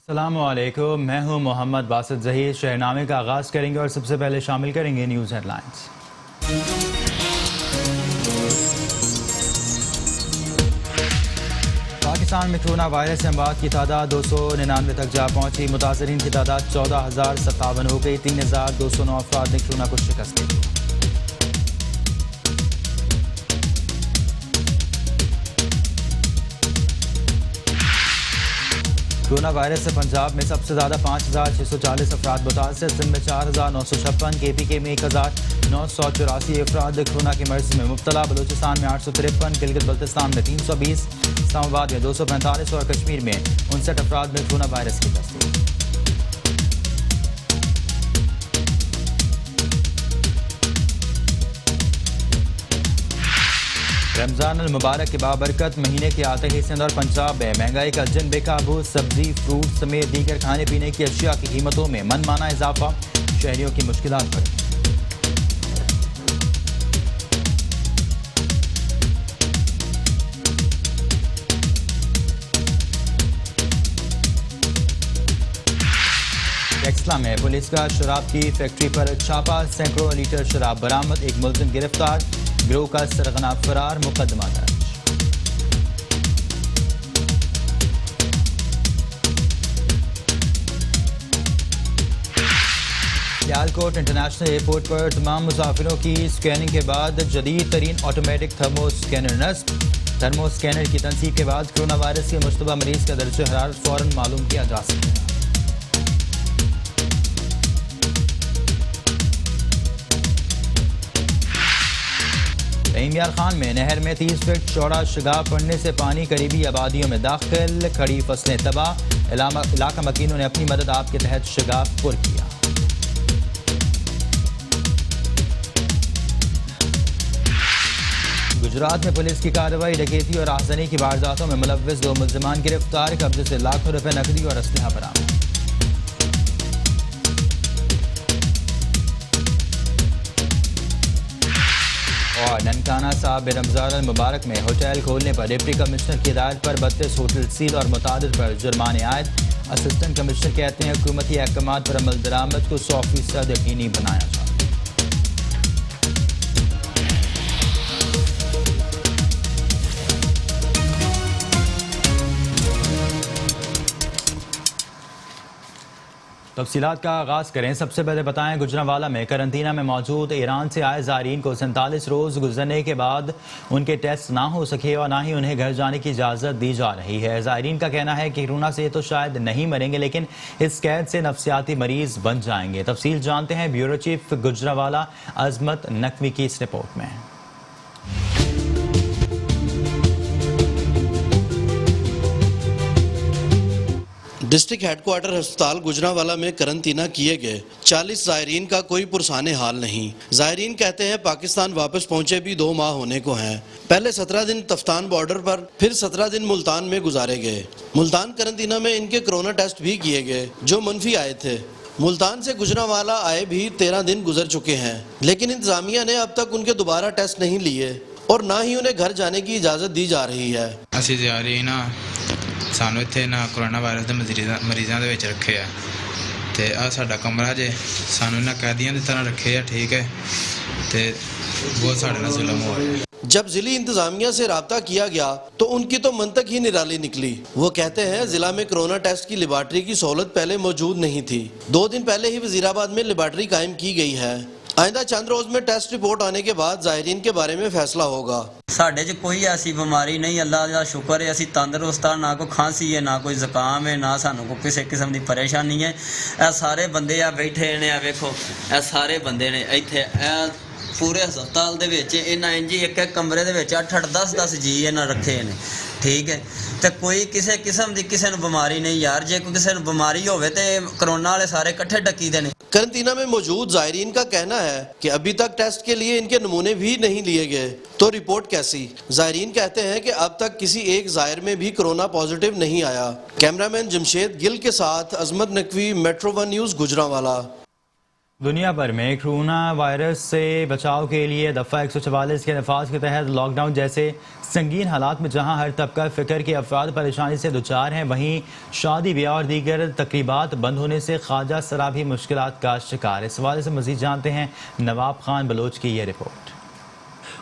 السلام علیکم، میں ہوں محمد باسط ظہیر۔ شہرنامے کا آغاز کریں گے اور سب سے پہلے شامل کریں گے نیوز ہیڈ لائنز۔ پاکستان میں کورونا وائرس سے اموات کی تعداد 299 تک جا پہنچی۔ متاثرین کی تعداد 14,057 ہو گئی۔ 3,209 افراد نے کورونا کو شکست دی۔ کورونا وائرس سے پنجاب میں سب سے زیادہ 5,640 افراد متاثر، سندھ میں 4,956، کے پی کے میں 1,984 افراد کورونا کے مرض میں مبتلا، بلوچستان میں 853، گلگت بلتستان میں 320، اسلام آباد میں 245 اور کشمیر میں 59 افراد میں کورونا وائرس کی تصدیق۔ رمضان المبارک کے بابرکت مہینے کے آتے ہی سندھ اور پنجاب میں مہنگائی کا جن بے قابو، سبزی، فروٹ سمیت دیگر کھانے پینے کی اشیاء کی قیمتوں میں من مانا اضافہ، شہریوں کی مشکلات بڑھی۔ ٹیکسلا میں پولیس کا شراب کی فیکٹری پر چھاپا، سینکڑوں لیٹر شراب برآمد، ایک ملزم گرفتار، گروہ کا سرغنہ فرار، مقدمہ درج۔ سیالکوٹ انٹرنیشنل ایئرپورٹ پر تمام مسافروں کی اسکیننگ کے بعد جدید ترین آٹومیٹک تھرمو اسکینر نصب۔ تھرمو اسکینر کی تنصیب کے بعد کورونا وائرس کے مشتبہ مریض کا درجہ حرارت فوراً معلوم کیا جا سکے گا۔ رحیم یار خان میں نہر میں 30 فٹ چوڑا شگاف پڑنے سے پانی قریبی آبادیوں میں داخل، کھڑی فصلیں تباہ، علاقہ مکینوں نے اپنی مدد آپ کے تحت شگاف پر کیا۔ گجرات میں پولیس کی کارروائی، ڈکیتی اور راہزنی کی وارداتوں میں ملوث 2 ملزمان گرفتار، قبضے سے لاکھوں روپے نقدی اور اسلحہ برآمد۔ اور ننکانہ صاحب رمضان المبارک میں ہوٹل کھولنے پر ڈپٹی کمشنر کی ہدایت پر 32 ہوٹل سیل اور متعدد پر جرمانے عائد۔ اسسٹنٹ کمشنر کہتے ہیں حکومتی احکامات پر عمل درآمد کو 100% یقینی بنایا جائے۔ تفصیلات کا آغاز کریں۔ سب سے پہلے بتائیں گجرانوالہ میں قرنطینہ میں موجود ایران سے آئے زائرین کو 47 روز گزرنے کے بعد ان کے ٹیسٹ نہ ہو سکے اور نہ ہی انہیں گھر جانے کی اجازت دی جا رہی ہے۔ زائرین کا کہنا ہے کہ کورونا سے تو شاید نہیں مریں گے لیکن اس قید سے نفسیاتی مریض بن جائیں گے۔ تفصیل جانتے ہیں بیورو چیف گجرانوالہ عظمت نقوی کی اس رپورٹ میں۔ ڈسٹرکٹ ہیڈ کوارٹر ہسپتال گجرانوالہ میں قرنطینہ کیے گئے 40 زائرین کا کوئی پرسان حال نہیں۔ زائرین کہتے ہیں پاکستان واپس پہنچے بھی 2 ماہ ہونے کو ہیں۔ پہلے 17 دن تفتان بارڈر پر، پھر 17 دن ملتان میں گزارے گئے۔ ملتان قرنطینہ میں ان کے کرونا ٹیسٹ بھی کیے گئے جو منفی آئے تھے۔ ملتان سے گجرانوالہ آئے بھی 13 دن گزر چکے ہیں لیکن انتظامیہ نے اب تک ان کے دوبارہ ٹیسٹ نہیں لیے اور نہ ہی انہیں گھر جانے کی اجازت دی جا رہی ہے۔ ਅਸੀਂ ਜਾਰੀ ਨਾ ਸਾਨੂੰ ਇੱਥੇ ਨਾ ਕੋਰੋਨਾ ਵਾਇਰਸ ਦੇ ਮਰੀਜ਼ਾਂ ਦੇ ਵਿੱਚ ਰੱਖੇ ਆ ਤੇ ਆ ਸਾਡਾ ਕਮਰਾ ਜੇ ਸਾਨੂੰ ਇਹਨਾਂ ਕੈਦੀਆਂ ਦੀ ਤਰ੍ਹਾਂ ਰੱਖੇ ਆ, ਠੀਕ ہے ਤੇ ਬਹੁਤ ਸਾਡੇ ਨਾਲ ਜ਼ੁਲਮ ਹੋ ਰਿਹਾ۔ جب ضلعی انتظامیہ سے رابطہ کیا گیا تو ان کی تو منطق ہی نرالی نکلی۔ وہ کہتے ہیں ضلع میں کرونا ٹیسٹ کی لیبارٹری کی سہولت پہلے موجود نہیں تھی۔ 2 دن پہلے ہی وزیر آباد میں لیبارٹری قائم کی گئی ہے۔ آئندہ چند روز میں ٹیسٹ رپورٹ آنے کے بعد زائرین کے بارے میں فیصلہ ہوگا۔ ساڈے چ کوئی ایسی بیماری نہیں، اللہ کا شکر ہے، اسی تندرست ہاں، نہ کوئی کھانسی ہے، نہ کوئی زکام ہے، نہ سانوں کو کسی قسم کی پریشانی ہے۔ اے سارے بندے آ بیٹھے نے، ویکھو اے سارے بندے نے ایتھے اے پورے ہسپتال دے وچ انہاں انجی ایک کمرے دے وچ 8-8 10-10 جی انہاں رکھے نے، ٹھیک ہے تے کوئی کسی قسم دی کسی نوں بیماری نہیں یار۔ جے کوئی کسی نوں بیماری ہوے تے کرونا والے سارے کٹھے ڈکی دے نے۔ قرنطینہ میں موجود زائرین کا کہنا ہے کہ ابھی تک ٹیسٹ کے لیے ان کے نمونے بھی نہیں لیے گئے تو رپورٹ کیسی؟ زائرین کہتے ہیں کہ اب تک کسی ایک زائر میں بھی کرونا پازیٹیو نہیں آیا۔ کیمرامین جمشید گل کے ساتھ عظمت نقوی، میٹرو 1 نیوز گجرانوالہ۔ दुनिया भर में कोरोना वायरस से बचाव के लिए दफ़ा 144 के नफाज के तहत लॉकडाउन जैसे संगीन हालात में जहां हर तबका फ़िक्र के अफराद परेशानी से दुचार हैं, वहीं शादी ब्याह और दीगर तकरीबात बंद होने से ख्वाजा सरा भी मुश्किलात का शिकार। इस हवाले से मज़ीद जानते हैं नवाब खान बलोच की ये रिपोर्ट।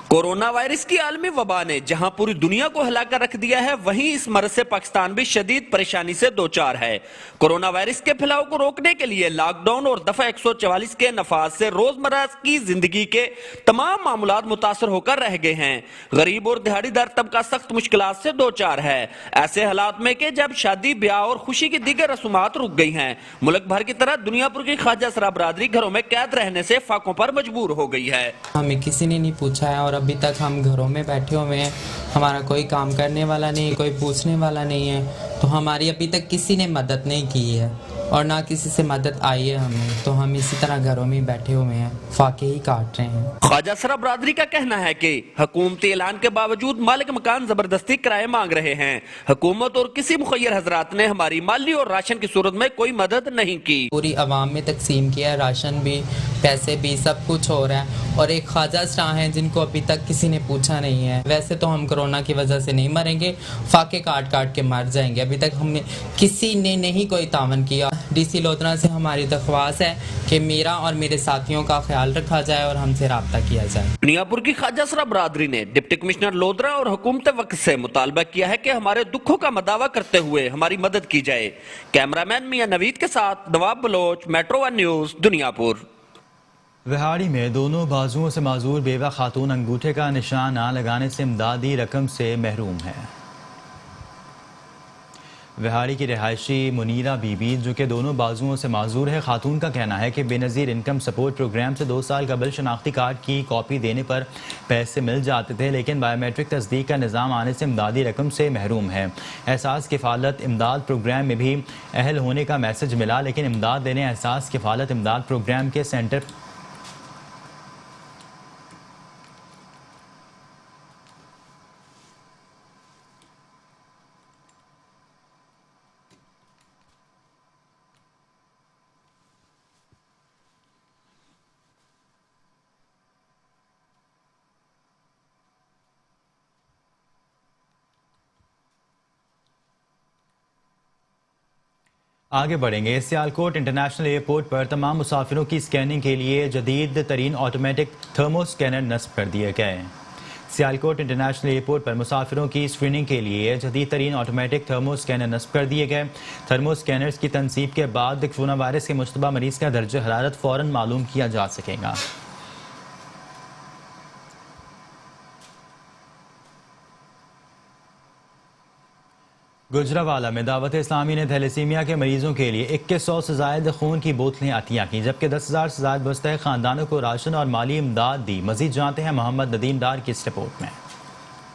कोरोना वायरस की आलमी वबा ने जहां पूरी दुनिया को हिला कर रख दिया है, वहीं इस मर्ज से पाकिस्तान भी शदीद परेशानी से दो चार है। कोरोना वायरस के फैलाव को रोकने के लिए लॉकडाउन और दफा 144 के नफाज से रोजमर्रा की जिंदगी के तमाम मामलात मुतासर होकर रह गए हैं। गरीब और दिहाड़ीदार तबका सख्त मुश्किलात से दो चार है। ऐसे हालात में कि जब शादी ब्याह और खुशी की दीगर रसूमात रुक गई हैं, मुल्क भर की तरह दुनिया भर की ख्वाजा सरा बरादरी घरों में कैद रहने से फाकों पर मजबूर हो गई है। हमें किसी ने नहीं पूछा है और अभी तक हम घरों में बैठे हुए हैं, हमारा कोई काम करने वाला नहीं है, कोई पूछने वाला नहीं है, तो हमारी अभी तक किसी ने मदद नहीं की है और ना किसी से मदद आई है हमें, तो हम इसी तरह घरों में बैठे हुए हैं, फाके ही काट रहे हैं। ख्वाजा सरा बरादरी का कहना है कि हुकूमती ऐलान के बावजूद मालिक मकान जबरदस्ती किराए मांग रहे हैं। हुकूमत और किसी मुखैर हजरात ने हमारी माली और राशन की सूरत में कोई मदद नहीं की। पूरी आवाम में तकसीम किया है, राशन भी, पैसे भी, सब कुछ हो रहा है और एक ख्वाजा सरा हैं जिनको अभी तक किसी ने पूछा नहीं है। वैसे तो हम कोरोना की वजह से नहीं मरेंगे, फाके काट काट के मर जाएंगे। अभी तक हमने किसी ने नहीं कोई तावन किया। डीसी लोधरा से हमारी दरख्वास्त है कि मेरा और मेरे साथियों का ख्याल रखा जाए और हमसे राब्ता किया जाए। दुनियापुर की ख्वाजा सरा बरादरी ने डिप्टी कमिश्नर लोधरा और हुकूमत वक्त से मुतालबा किया है कि हमारे दुखों का मदावा करते हुए हमारी मदद की जाए। कैमरामैन मियां नवीद के साथ नवाब बलोच, मेट्रो 1 न्यूज़, दुनियापुर। विहाड़ी में दोनों बाजुओं से माजूर बेवा खातून अंगूठे का निशान ना लगाने से इमदादी रकम से महरूम है। विहाड़ी की रिहायशी मुनीरा बीबी, जो कि दोनों बाजुओं से माजूर है, खातून का कहना है कि बेनज़ीर इनकम सपोर्ट प्रोग्राम से 2 साल कबल शनाख्ती कार्ड की कॉपी देने पर पैसे मिल जाते थे, लेकिन बायोमेट्रिक तस्दीक का निज़ाम आने से इमदादी रकम से महरूम है। एहसास किफ़ालत इमदाद प्रोग्राम में भी अहल होने का मैसेज मिला, लेकिन इमदाद देने एहसास किफ़ालत इमदाद प्रोग्राम के सेंटर आगे बढ़ेंगे। सियालकोट इंटरनेशनल एयरपोर्ट पर तमाम मुसाफिरों की स्कैनिंग के लिए जदीद तरीन ऑटोमेटिक थर्मो स्कैनर नस्ब कर दिए गए। सियालकोट इंटरनेशनल एयरपोर्ट पर मुसाफिरों की स्क्रीनिंग के लिए जदीद तरीन ऑटोमेटिक थर्मो स्कैनर नस्ब कर दिए गए। थर्मो स्कैनर्स की तनसीब के बाद कोरोना वायरस के मुश्तबा मरीज का दर्ज हरारत फ़ौरन मालूम किया जा सकेगा। गुजरावाला में दावत इस्लामी ने थैलेसीमिया के मरीजों के लिए 2100 से ज़ायद खून की बोतलें अतिया की, जबकि 10,000 से ज़ायद मुस्तहिक़ खानदानों को राशन और माली इमदाद दी। मजीद जानते हैं मोहम्मद नदीम डार की इस रिपोर्ट में।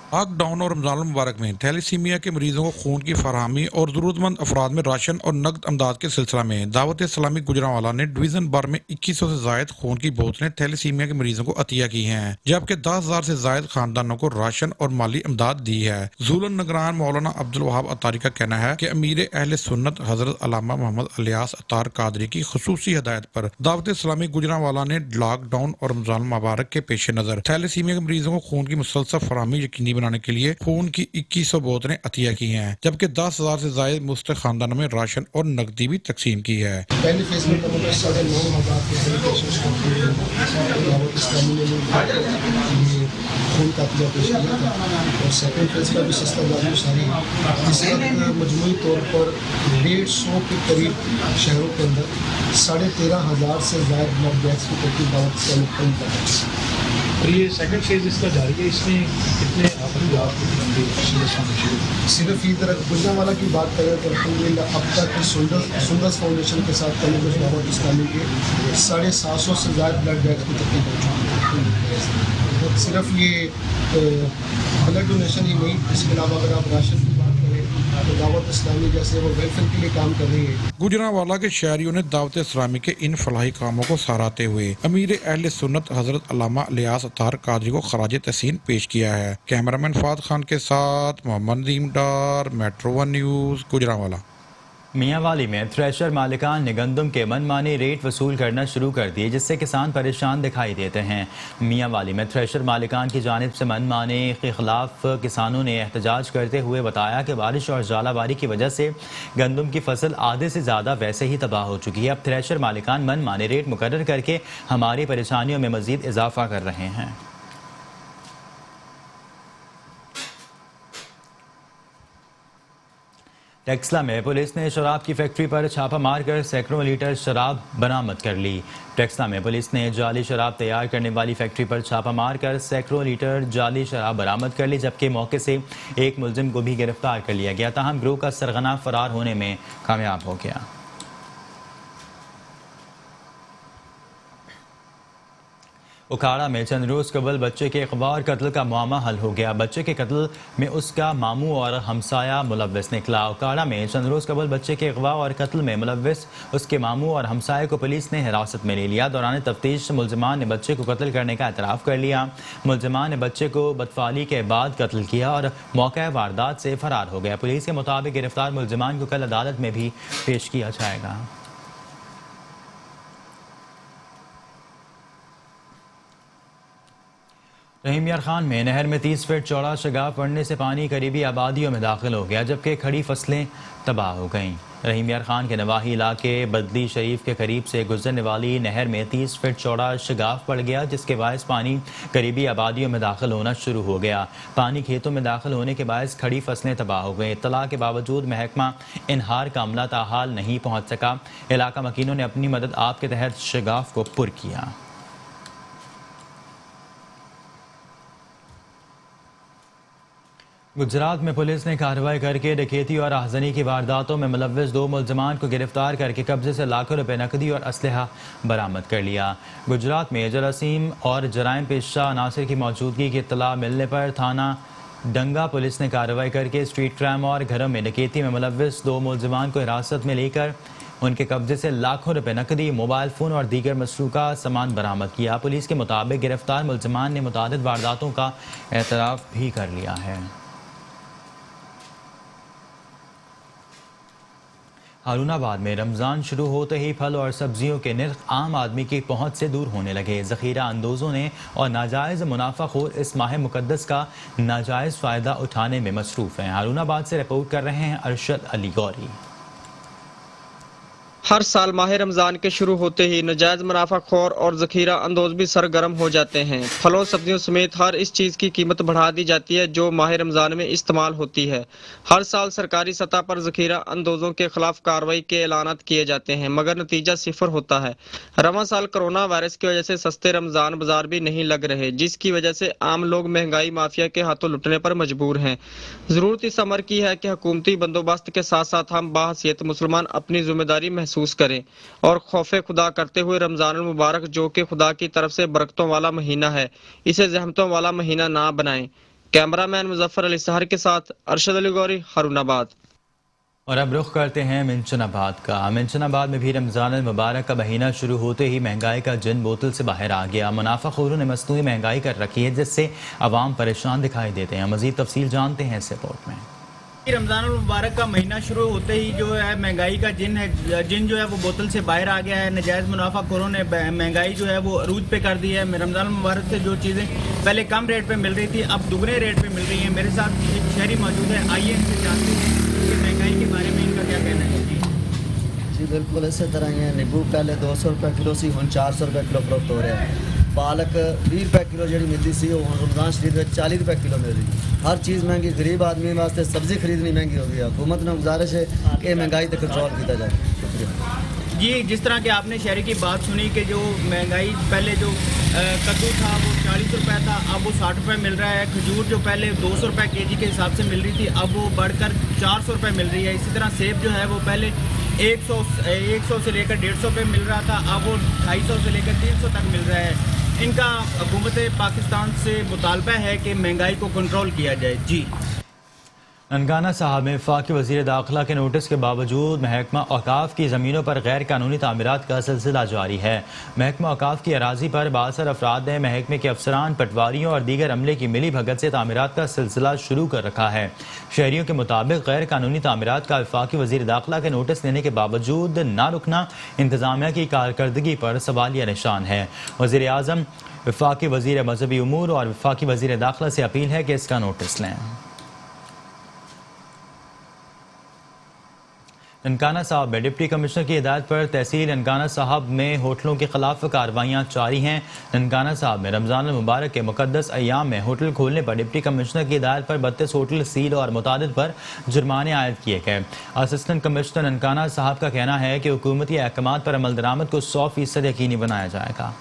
लॉकडाउन और रमज़ान मुबारक में थैलेसीमिया के मरीजों को खून की फराहमी और ज़रूरतमंद अफराद में राशन और नकद अमदाद के सिलसिला में दावत इस्लामी गुजरांवाला ने डिवीज़न भर में 2100 से ज़ायद खून की बोतलें थैलेसीमिया के मरीजों को अतिया की हैं, जबकि 10,000 से ज़ायद खानदानों को राशन और माली इमदाद दी है। ज़ूलन नगरान मौलाना अब्दुल वहाब अतारी का कहना है कि अमीर अहले सुन्नत हज़रत अल्लामा मोहम्मद इलियास अतार कादरी की खुसूसी हिदायत पर दावत इस्लामी गुजरांवाला ने लॉकडाउन और रमज़ान मुबारक के पेश नज़र थैलेसीमिया के मरीजों को खून की मुसलसल फराहमी यकीनी बनाने के लिए खून की 2100 बोतलें अतिया की हैं, जबकि 10,000 से ज्यादा मुस्तहिक़ खानदानों में राशन और नकदी भी तकसीम की है। पहले फेज में 9,500 खून का अतिया पेश किया था और सेकेंड फेज का भी सस्ता जारी इस वक्त मजमूई तौर पर 150 के करीब शहरों के अंदर 13,500 से ज्यादा ब्लड बैग्स की तरतीब दावत से मुकम्मल कर रही है। और ये सेकंड फेज इसका जारी है, इसमें कितने सिर्फ इधर गुजरांवाला की बात करें तो अल्हम्दुलिल्लाह अब तक सुंदस फाउंडेशन के साथ दावत इस्लामी के 750 से ज़्यादा ब्लड बैग्स की तरतीब हो चुकी है। सिर्फ ये ब्लड डोनेशन ही नहीं, इसके अलावा अगर आप राशन की बात करें तो दावत इस्लामी जैसे वो वेलफेयर के लिए काम कर रही है। गुजरांवाला के शहरियों ने दावत इस्लामी के इन फलाही कामों को सराहते हुए अमीर अहले सुन्नत हजरत अल्लामा इलियास अतार कादरी को खराज तहसीन पेश किया है। कैमरामैन फाद खान के साथ मोहम्मद नदीम डार, मेट्रो 1 न्यूज़, गुजरांवाला। मियांवाली में थ्रेशर मालिकान ने गंदम के मनमानी रेट वसूल करना शुरू कर दिए, जिससे किसान परेशान दिखाई देते हैं। मियांवाली में थ्रेशर मालिकान की जानिब से मनमानी के खिलाफ किसानों ने एहतजाज करते हुए बताया कि बारिश और ज़ालाबारी की वजह से गंदम की फसल आधे से ज़्यादा वैसे ही तबाह हो चुकी है। अब थ्रेशर मालिकान मनमानी रेट मुकर्रर करके हमारी परेशानियों में मज़ीद इजाफा कर रहे हैं। टेक्सला में पुलिस ने शराब की फैक्ट्री पर छापा मारकर सैकड़ों लीटर शराब बरामद कर ली। टेक्सला में पुलिस ने जाली शराब तैयार करने वाली फैक्ट्री पर छापा मारकर सैकड़ों लीटर जाली शराब बरामद कर ली, जबकि मौके से एक मुलजिम को भी गिरफ्तार कर लिया गया। ताहम गिरोह का सरगना फरार होने में कामयाब हो गया। उखाड़ा में चंद रोज़ कबल बच्चे के अगवा और कत्ल का मामला हल हो गया। बच्चे के कत्ल में उसका मामू और हमसाया मुलव्वस निकला। उखाड़ा में चंद रोज़ कबल बच्चे के अगवा और कत्ल में मुलव्वस उसके मामू और हमसाये को पुलिस ने हिरासत में ले लिया। दौरान तफ्तीश मुलजमान ने बच्चे को कत्ल करने का एतराफ़ कर लिया। मुलजमान ने बच्चे को बदफाली के बाद कत्ल किया और मौके वारदात से फरार हो गया। पुलिस के मुताबिक गिरफ्तार मुलजमान को कल अदालत में भी पेश किया जाएगा। रहीम यार खान में नहर में 30 फीट चौड़ा शगाफ पड़ने से पानी करीबी आबादियों में दाखिल हो गया, जबकि खड़ी फसलें तबाह हो गईं। रहीम यार खान के नवाही इलाके बदली शरीफ के करीब से गुजरने वाली नहर में 30 फीट चौड़ा शगाफ पड़ गया, जिसके बायस पानी करीबी आबादियों में दाखिल होना शुरू हो गया। पानी खेतों में दाखिल होने के बायस खड़ी फसलें तबाह हो गई। इत्तला के बावजूद महकमा इनहार का अमला ताहाल नहीं पहुँच सका। इलाका मकीनों ने अपनी मदद आप के तहत शगाफ को पुर किया। गुजरात में पुलिस ने कार्रवाई करके डकैती और आहज़नी की वारदातों में मुलव्वस 2 मुलजमान को गिरफ्तार करके कब्जे से लाखों रुपए नकदी और असलहा बरामद कर लिया। गुजरात में जरासीम और जराइम पेशा अनासर की मौजूदगी की इत्तला मिलने पर थाना डंगा पुलिस ने कार्रवाई करके स्ट्रीट क्राइम और घरों में डकैती में मुलव्वस 2 मुलजमान को हिरासत में लेकर उनके कब्जे से लाखों रुपए नकदी, मोबाइल फ़ोन और दीगर मसरूका सामान बरामद किया। पुलिस के मुताबिक गिरफ्तार मुलजमान ने मुतादिद वारदातों का एतराफ़ भी कर लिया है। हारूनाबाद में रमज़ान शुरू होते ही फल और सब्जियों के नर्ख आम आदमी की पहुंच से दूर होने लगे। ज़ख़ीरा अंदोज़ों ने और नाजायज़ मुनाफाखोर इस माह मुक़द्दस का नाजायज़ फ़ायदा उठाने में मसरूफ़ हैं। हारूनाबाद से रिपोर्ट कर रहे हैं अरशद अली गौरी। हर साल माह रमज़ान के शुरू होते ही नाजायज़ मुनाफाखोर और ज़ख़ीरा अंदोज़ भी सरगर्म हो जाते हैं। फलों सब्जियों समेत हर इस चीज़ की कीमत बढ़ा दी जाती है जो माह रमज़ान में इस्तेमाल होती है। हर साल सरकारी सतह पर ज़ख़ीरा अंदोज़ों के खिलाफ कार्रवाई के ऐलानात किए जाते हैं, मगर नतीजा सिफर होता है। रवां साल कोरोना वायरस की वजह से सस्ते रमज़ान बाजार भी नहीं लग रहे, जिसकी वजह से आम लोग महंगाई माफिया के हाथों लुटने पर मजबूर हैं। ज़रूरत इस अमर की है कि हुकूमती बंदोबस्त के साथ साथ हम बाहसियत मुसलमान अपनी जिम्मेदारी महसूस करें और खौफे खुदा करते हुए रमजान मुबारक, जो कि खुदा की तरफ से बरकतों वाला महीना है, इसे ज़हमतों वाला महीना ना बनाएं। कैमरामैन मुजफ्फर अली सहर के साथ अरशद अली गौरी, हारूनाबाद। और अब रुख करते हैं मिंचनाबाद का। मिंचनाबाद में भी रमज़ान मुबारक का महीना शुरू होते ही महंगाई का जिन बोतल से बाहर आ गया। मुनाफाखोरों ने मसनूई महंगाई कर रखी है, जिससे अवाम परेशान दिखाई देते हैं। मज़ीद तफसील जानते हैं इस रिपोर्ट में। रमज़ान मुबारक का महीना शुरू होते ही जो है महंगाई का जिन जो है वो बोतल से बाहर आ गया है। नाजायज़ मुनाफाखोरों ने महंगाई जो है वो अरूज पे कर दी है। रमज़ान मुबारक से जो चीज़ें पहले कम रेट पे मिल रही थी अब दुगने रेट पे मिल रही हैं। मेरे साथ एक शहरी मौजूद है, आइए इनसे जानते हैं कि महंगाई के बारे में इनका क्या कहना है। जी बिल्कुल इसी तरह ही है। नींबू पहले 200 रुपये किलो सी, हुण 400 रुपये किलो फरोख्त हो रहा है। पालक 20 रुपये किलो जी मिलती सी, रमज़ान शरीफ में 40 रुपये किलो मिल रही। हर चीज़ महंगी, गरीब आदमी वास्ते सब्जी खरीदनी महंगी हो गई। हुकूमत ने गुजारिश है कि महंगाई तक कंट्रोल किया जाए। शुक्रिया जी। जिस तरह के आपने शहरी की बात सुनी कि जो महंगाई पहले जो कद्दू था वो 40 रुपये था, अब वो 60 रुपये मिल रहा है। खजूर जो पहले 200 रुपये केजी के हिसाब से मिल रही थी अब वो बढ़कर 400 रुपये मिल रही है। इसी तरह सेब जो है वो पहले 100 से लेकर 150 रुपये मिल रहा था, अब वो 250 से लेकर 300 तक मिल रहा है। इनका हुकूमत पाकिस्तान से मुतालबा है कि महंगाई को कंट्रोल किया जाए। जी। ननकाना साहब में वफाकी वज़ीर दाखिला के नोटिस के बावजूद महकमा औकाफ की ज़मीनों पर गैर कानूनी तामीरात का सिलसिला जारी है। महकमा औकाफ की अराजी पर बासर अफराद ने महकमे के अफसरान, पटवारियों और दीगर अमले की मिली भगत से तामीरात का सिलसिला शुरू कर रखा है। शहरियों के मुताबिक गैर कानूनी तामीरात का वफाकी वज़ीर दाखिला के नोटिस देने के बावजूद ना रुकना इंतज़ामिया की कारकर्दगी पर सवालिया निशान है। वज़ीर आज़म, वफाकी वज़ीर मजहबी उमूर और वफाकी वज़ीर दाखिला से अपील है कि इसका नोटिस लें। ननकाना साहब में डिप्टी कमिश्नर की हिदायत पर तहसील ननकाना साहब में होटलों के खिलाफ कार्रवाइयाँ जारी हैं। ननकाना साहब में रमज़ान मुबारक के मुक़द्दस अय्याम में होटल खोलने पर डिप्टी कमिश्नर की हिदायत पर 32 होटल सील और मुतादिद पर जुर्माने आयद किए गए। असिस्टेंट कमिश्नर ननकाना साहब का कहना है कि हुकूमती अहकामात पर अमल दरामद को 100% यकीनी बनाया जाएगा।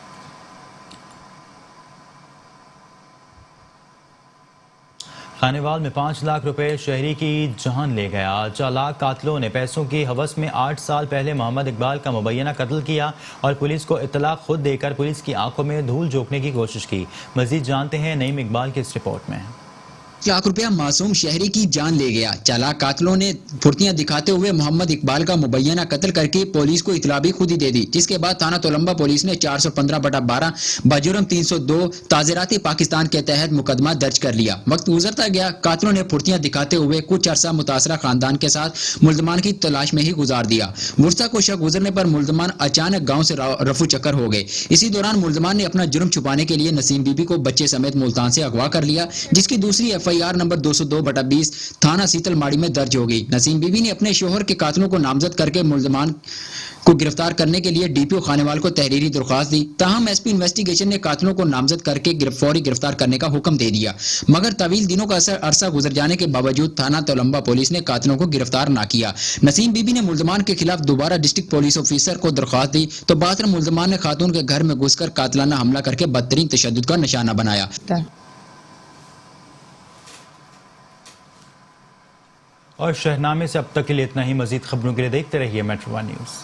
खानेवाल में 5 लाख रुपए शहरी की जान ले गया। चालाक कातिलों ने पैसों की हवस में 8 साल पहले मोहम्मद इकबाल का मुबैना कत्ल किया और पुलिस को इत्तला खुद देकर पुलिस की आंखों में धूल झोंकने की कोशिश की। मजीद जानते हैं नईम इकबाल की इस रिपोर्ट में। लाख रुपया मासूम शहरी की जान ले गया। चालाक कातिलों ने फुर्तियां दिखाते हुए मोहम्मद इकबाल का मुबैना कत्ल करके पुलिस को इतला भी खुद ही दे दी, जिसके बाद थाना तोलंबा पुलिस ने 415/12 बजुर्म 302 ताज़ीराती पाकिस्तान के तहत मुकदमा दर्ज कर लिया। वक्त गुजरता गया, कातिलों ने फुर्तियां दिखाते हुए कुछ अरसा मुतासरा खानदान के साथ मुल्जमान की तलाश में ही गुजार दिया। वुरसा को शक गुजरने पर मुल्जमान अचानक गाँव से रफू चक्कर हो गए। इसी दौरान मुल्जमान ने अपना जुर्म छुपाने के लिए नसीम बीबी को बच्चे समेत मुल्तान से अगवा कर लिया, जिसकी दूसरी FIR नंबर 202/20 थाना सीतलमाड़ी में दर्ज हो गई। नसीम बीबी ने अपने शोहर के कातिलों को नामजद करके मुल्जमान को गिरफ्तार करने के लिए DPO खानेवाल को तहरीरी दरख्वास्त दी। ताहम SP इन्वेस्टिगेशन ने कातिलों को नामजद करके फौरी गिरफ्तार करने का हुक्म दे दिया, मगर तवील दिनों का अरसा गुजर जाने के बावजूद थाना तोलंबा पुलिस ने कातिलों को गिरफ्तार ना किया। नसीम बीबी ने मुल्जमान के खिलाफ दोबारा डिस्ट्रिक्ट पुलिस ऑफिसर को दरख्वास्त दी तो बादर मुल्जमान ने खातून के घर में घुसकर कातिलाना हमला करके बदतरीन तशद्दुद का निशाना बनाया। और शहरनामे से अब तक के लिए इतना ही। मजीद खबरों के लिए देखते रहिए मेट्रो वन न्यूज़।